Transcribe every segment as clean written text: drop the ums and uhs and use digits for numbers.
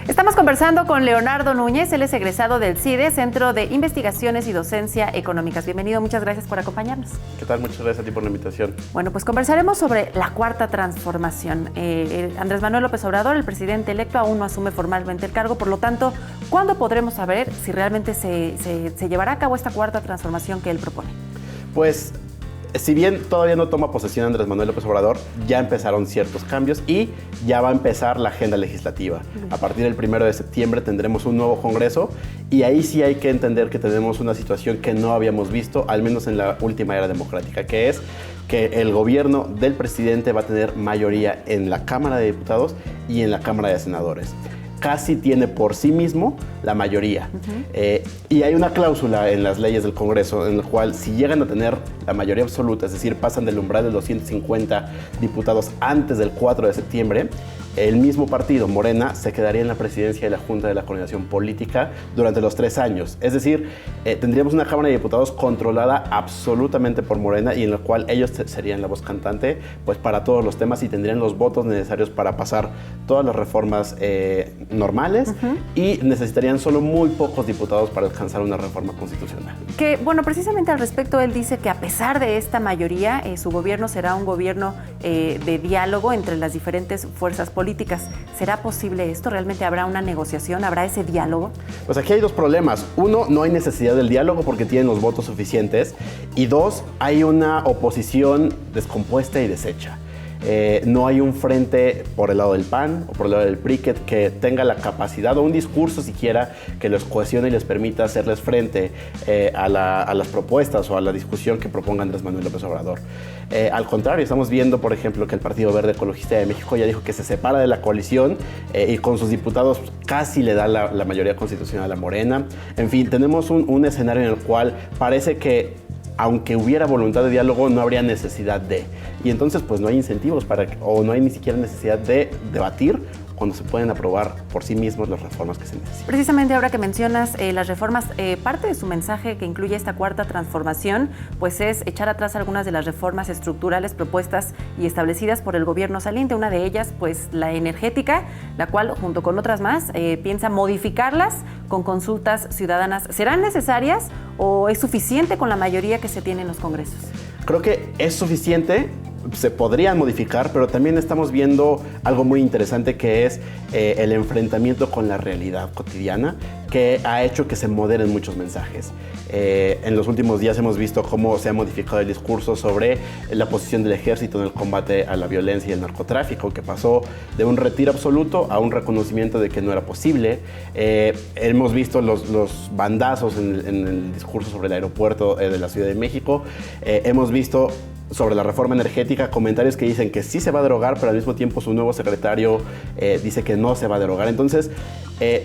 Estamos conversando con Leonardo Núñez, él es egresado del CIDE, Centro de Investigaciones y Docencia Económicas. Bienvenido, muchas gracias por acompañarnos. ¿Qué tal? Muchas gracias a ti por la invitación. Bueno, pues conversaremos sobre la cuarta transformación. Andrés Manuel López Obrador, el presidente electo, aún no asume formalmente el cargo, por lo tanto, ¿cuándo podremos saber si realmente se llevará a cabo esta cuarta transformación que él propone? Pues, si bien todavía no toma posesión Andrés Manuel López Obrador, ya empezaron ciertos cambios y ya va a empezar la agenda legislativa. A partir del 1 de septiembre tendremos un nuevo Congreso y ahí sí hay que entender que tenemos una situación que no habíamos visto, al menos en la última era democrática, que es que el gobierno del presidente va a tener mayoría en la Cámara de Diputados y en la Cámara de Senadores. Casi tiene por sí mismo la mayoría. Y hay una cláusula en las leyes del Congreso en la cual si llegan a tener la mayoría absoluta, es decir, pasan del umbral de los 150 diputados antes del 4 de septiembre, el mismo partido, Morena, se quedaría en la presidencia de la Junta de la Coordinación Política durante los 3 años. Es decir, tendríamos una Cámara de Diputados controlada absolutamente por Morena y en la cual ellos serían la voz cantante pues, para todos los temas y tendrían los votos necesarios para pasar todas las reformas normales y necesitarían solo muy pocos diputados para alcanzar una reforma constitucional. Que, bueno, precisamente al respecto, él dice que a pesar de esta mayoría, su gobierno será un gobierno de diálogo entre las diferentes fuerzas políticas. ¿Será posible esto? ¿Realmente habrá una negociación? ¿Habrá ese diálogo? Pues aquí hay dos problemas. Uno, no hay necesidad del diálogo porque tienen los votos suficientes. Y dos, hay una oposición descompuesta y deshecha. No hay un frente por el lado del PAN o por el lado del PRI que tenga la capacidad o un discurso siquiera que los cohesione y les permita hacerles frente a las propuestas o a la discusión que proponga Andrés Manuel López Obrador. Al contrario, estamos viendo, por ejemplo, que el Partido Verde Ecologista de México ya dijo que se separa de la coalición y con sus diputados casi le da la mayoría constitucional a Morena. En fin, tenemos un escenario en el cual parece que aunque hubiera voluntad de diálogo, no habría necesidad de. Y entonces, pues no hay incentivos o no hay ni siquiera necesidad de debatir cuando se pueden aprobar por sí mismos las reformas que se necesitan. Precisamente ahora que mencionas las reformas, parte de su mensaje que incluye esta cuarta transformación, pues es echar atrás algunas de las reformas estructurales propuestas y establecidas por el gobierno saliente. Una de ellas, pues la energética, la cual, junto con otras más, piensa modificarlas con consultas ciudadanas. ¿Serán necesarias o es suficiente con la mayoría que se tiene en los congresos? Creo que es suficiente. Se podrían modificar, pero también estamos viendo algo muy interesante que es el enfrentamiento con la realidad cotidiana que ha hecho que se moderen muchos mensajes. En los últimos días hemos visto cómo se ha modificado el discurso sobre la posición del ejército en el combate a la violencia y el narcotráfico, que pasó de un retiro absoluto a un reconocimiento de que no era posible. Hemos visto los bandazos en el discurso sobre el aeropuerto de la Ciudad de México. Hemos visto sobre la reforma energética, comentarios que dicen que sí se va a derogar, pero al mismo tiempo su nuevo secretario dice que no se va a derogar. Entonces,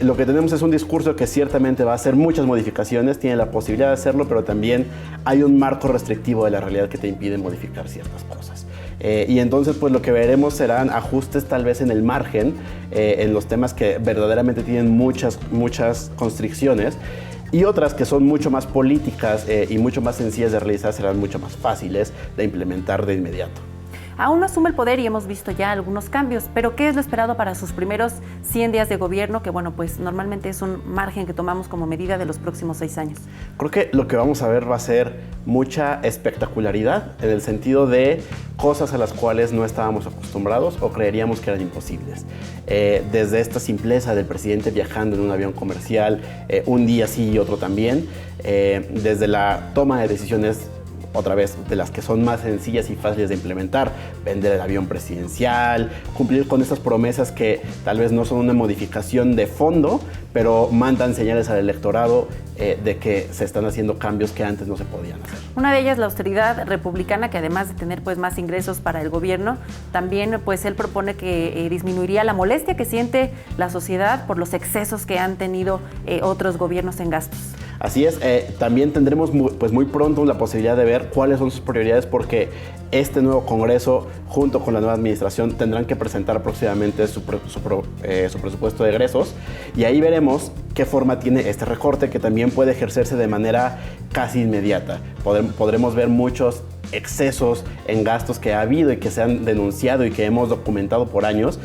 lo que tenemos es un discurso que ciertamente va a hacer muchas modificaciones, tiene la posibilidad de hacerlo, pero también hay un marco restrictivo de la realidad que te impide modificar ciertas cosas. Y entonces, pues lo que veremos serán ajustes tal vez en el margen, en los temas que verdaderamente tienen muchas constricciones, y otras que son mucho más políticas y mucho más sencillas de realizar serán mucho más fáciles de implementar de inmediato. Aún no asume el poder y hemos visto ya algunos cambios, pero ¿qué es lo esperado para sus primeros 100 días de gobierno? Que bueno, pues normalmente es un margen que tomamos como medida de los próximos 6 años. Creo que lo que vamos a ver va a ser mucha espectacularidad en el sentido de cosas a las cuales no estábamos acostumbrados o creeríamos que eran imposibles. Desde esta simpleza del presidente viajando en un avión comercial, un día sí y otro también, desde la toma de decisiones otra vez de las que son más sencillas y fáciles de implementar, vender el avión presidencial, cumplir con estas promesas que tal vez no son una modificación de fondo, pero mandan señales al electorado de que se están haciendo cambios que antes no se podían hacer. Una de ellas, la austeridad republicana, que además de tener pues más ingresos para el gobierno, también pues él propone que disminuiría la molestia que siente la sociedad por los excesos que han tenido otros gobiernos en gastos. Así es, también tendremos muy pronto la posibilidad de ver cuáles son sus prioridades porque este nuevo Congreso, junto con la nueva administración, tendrán que presentar próximamente su presupuesto de egresos y ahí veremos qué forma tiene este recorte que también puede ejercerse de manera casi inmediata. Podremos ver muchos excesos en gastos que ha habido y que se han denunciado y que hemos documentado por años,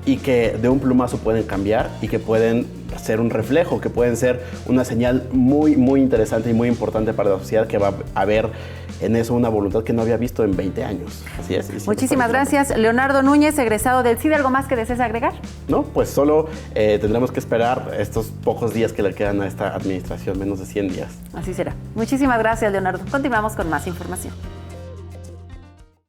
y que de un plumazo pueden cambiar y que pueden ser un reflejo, que pueden ser una señal muy, muy interesante y muy importante para la sociedad, que va a haber en eso una voluntad que no había visto en 20 años. Así es. Muchísimas gracias, Leonardo Núñez, egresado del CIDE. ¿Algo más que desees agregar? No, pues solo tendremos que esperar estos pocos días que le quedan a esta administración, menos de 100 días. Así será. Muchísimas gracias, Leonardo. Continuamos con más información.